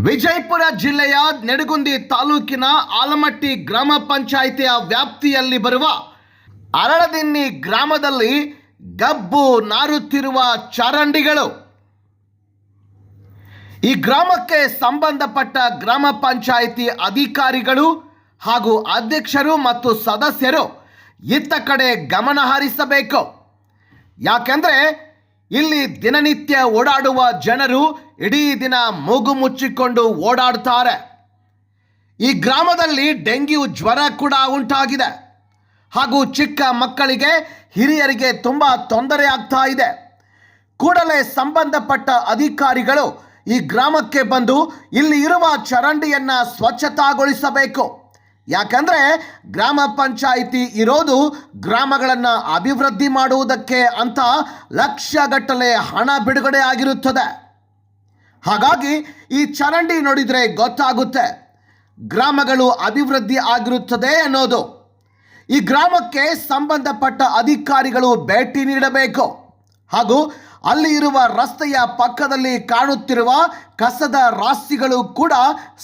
ವಿಜಯಪುರ ಜಿಲ್ಲೆಯ ನೆಡಗುಂದಿ ತಾಲೂಕಿನ ಆಲಮಟ್ಟಿ ಗ್ರಾಮ ಪಂಚಾಯಿತಿಯ ವ್ಯಾಪ್ತಿಯಲ್ಲಿ ಬರುವ ಅರಳದಿನ್ನಿ ಗ್ರಾಮದಲ್ಲಿ ಗಬ್ಬು ನಾರುತ್ತಿರುವ ಚರಂಡಿಗಳು. ಈ ಗ್ರಾಮಕ್ಕೆ ಸಂಬಂಧಪಟ್ಟ ಗ್ರಾಮ ಪಂಚಾಯಿತಿ ಅಧಿಕಾರಿಗಳು ಹಾಗೂ ಅಧ್ಯಕ್ಷರು ಮತ್ತು ಸದಸ್ಯರು ಇತ್ತ ಕಡೆ ಗಮನ ಹರಿಸಬೇಕು. ಯಾಕೆಂದರೆ ಇಲ್ಲಿ ದಿನನಿತ್ಯ ಓಡಾಡುವ ಜನರು ಇಡೀ ದಿನ ಮೂಗು ಮುಚ್ಚಿಕೊಂಡು ಓಡಾಡ್ತಾರೆ. ಈ ಗ್ರಾಮದಲ್ಲಿ ಡೆಂಗ್ಯೂ ಜ್ವರ ಕೂಡ ಉಂಟಾಗಿದೆ ಹಾಗೂ ಚಿಕ್ಕ ಮಕ್ಕಳಿಗೆ ಹಿರಿಯರಿಗೆ ತುಂಬ ತೊಂದರೆ ಆಗ್ತಾ ಇದೆ. ಕೂಡಲೇ ಸಂಬಂಧಪಟ್ಟ ಅಧಿಕಾರಿಗಳು ಈ ಗ್ರಾಮಕ್ಕೆ ಬಂದು ಇಲ್ಲಿ ಇರುವ ಚರಂಡಿಯನ್ನು ಸ್ವಚ್ಛತಾಗೊಳಿಸಬೇಕು. ಯಾಕಂದರೆ ಗ್ರಾಮ ಪಂಚಾಯಿತಿ ಇರೋದು ಗ್ರಾಮಗಳನ್ನು ಅಭಿವೃದ್ಧಿ ಮಾಡುವುದಕ್ಕೆ ಅಂತ ಲಕ್ಷಗಟ್ಟಲೆ ಹಣ ಬಿಡುಗಡೆ ಆಗಿರುತ್ತದೆ. ಹಾಗಾಗಿ ಈ ಚರಂಡಿ ನೋಡಿದರೆ ಗೊತ್ತಾಗುತ್ತೆ ಗ್ರಾಮಗಳು ಅಭಿವೃದ್ಧಿ ಆಗಿರುತ್ತದೆ ಅನ್ನೋದು. ಈ ಗ್ರಾಮಕ್ಕೆ ಸಂಬಂಧಪಟ್ಟ ಅಧಿಕಾರಿಗಳು ಭೇಟಿ ನೀಡಬೇಕು ಹಾಗೂ ಅಲ್ಲಿ ಇರುವ ರಸ್ತೆಯ ಪಕ್ಕದಲ್ಲಿ ಕಾಣುತ್ತಿರುವ ಕಸದ ರಾಶಿಗಳು ಕೂಡ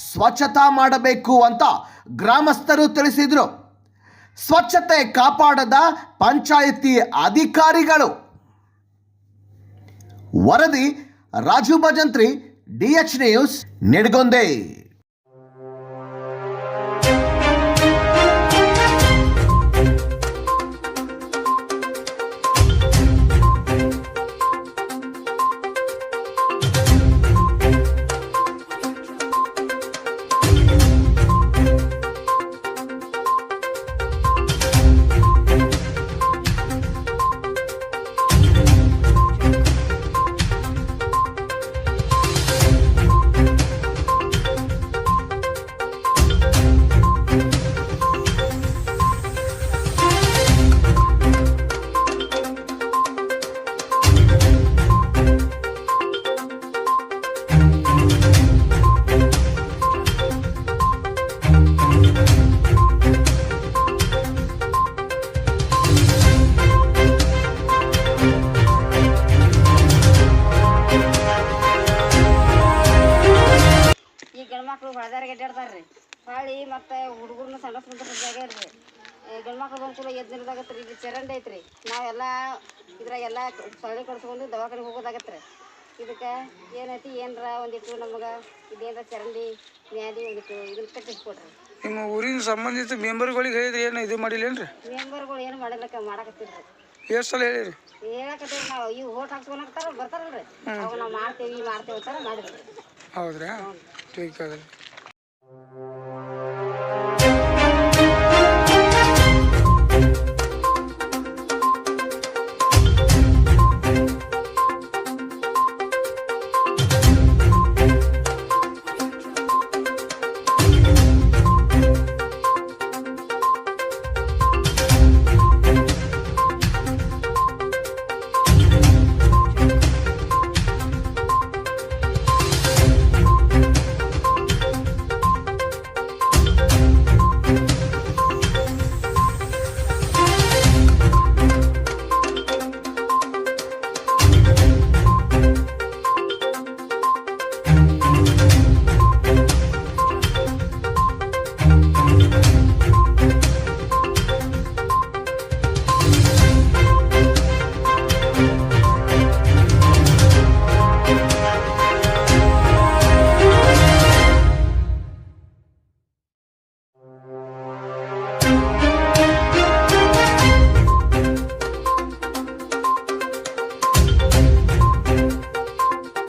ಸ್ವಚ್ಛತಾ ಮಾಡಬೇಕು ಅಂತ ಗ್ರಾಮಸ್ಥರು ತಿಳಿಸಿದರು. ಸ್ವಚ್ಛತೆ ಕಾಪಾಡದ ಪಂಚಾಯಿತಿ ಅಧಿಕಾರಿಗಳು. ವರದಿ ರಾಜು ಭಜಂತ್ರಿ, DH ನ್ಯೂಸ್, ನೆಡಗುಂದಿ. ಗಂಡ್ಮಕ್ಳು ಹೊಳೆದಾರಿಗೆ ಅಡ್ಡಾಡ್ತಾರ್ರಿ. ಹೊಳ್ಳಿ ಮತ್ತು ಹುಡುಗರ್ನ ಸಣ್ಣ ಜಾಗ್ಯಾರ್ರಿ. ಗಂಡ್ಮಕ್ಳು ಬಂದು ಚಲೋ ಎದ್ದಿರೋದಾಗತ್ತೆ ರೀ. ಇಲ್ಲಿ ಚರಂಡಿ ಐತ್ರಿ. ನಾವೆಲ್ಲ ಇದ್ರಾಗೆಲ್ಲ ಸೊಳ್ಳೆ ಕಡ್ಸ್ಕೊಂಡು ದವಾಖಾನೆಗೆ ಹೋಗೋದಾಗತ್ತೆ ರೀ. ಇದಕ್ಕೆ ಏನೈತಿ ಏನರ ಒಂದಿಟ್ಟು ನಮಗೆ ಇದೇನರ ಚರಂಡಿ ನ್ಯಾದಿ ಒಂದಿಟ್ಟು ಇದನ್ನ ಕಟ್ಟಿಸ್ಕೊಡ್ರಿ. ನಿಮ್ಮ ಊರಿನ ಸಂಬಂಧಿತ ಮೆಂಬರ್ಗಳಿಗೆ ಹೇಳಿದ್ರಿ ಏನು ಇದು ಮಾಡಿಲ್ಲೇನ್ರಿ? ಮೆಂಬರ್ಗಳು ಏನು ಮಾಡಿಲ್ಲಕ್ಕ ಮಾಡಕತ್ತಿರ್ರಿ. ಎಷ್ಟು ಸಲ ಹೇಳಿರಿ? ಹೇಳಕತ್ತೀವಿ ನಾವು. ಈ ಓಟ್ ಹಾಕ್ಸ್ಕೊಳಕ್ತಾರ ಬರ್ತಾರಲ್ರಿ, ಅವಾಗ ನಾವು ಮಾಡ್ತೇವೆ ಅಂತಾರ ಮಾಡಿದ್ರಿ. ಹೌದ್ರಾ? ಟೀಕ್ ಅದ.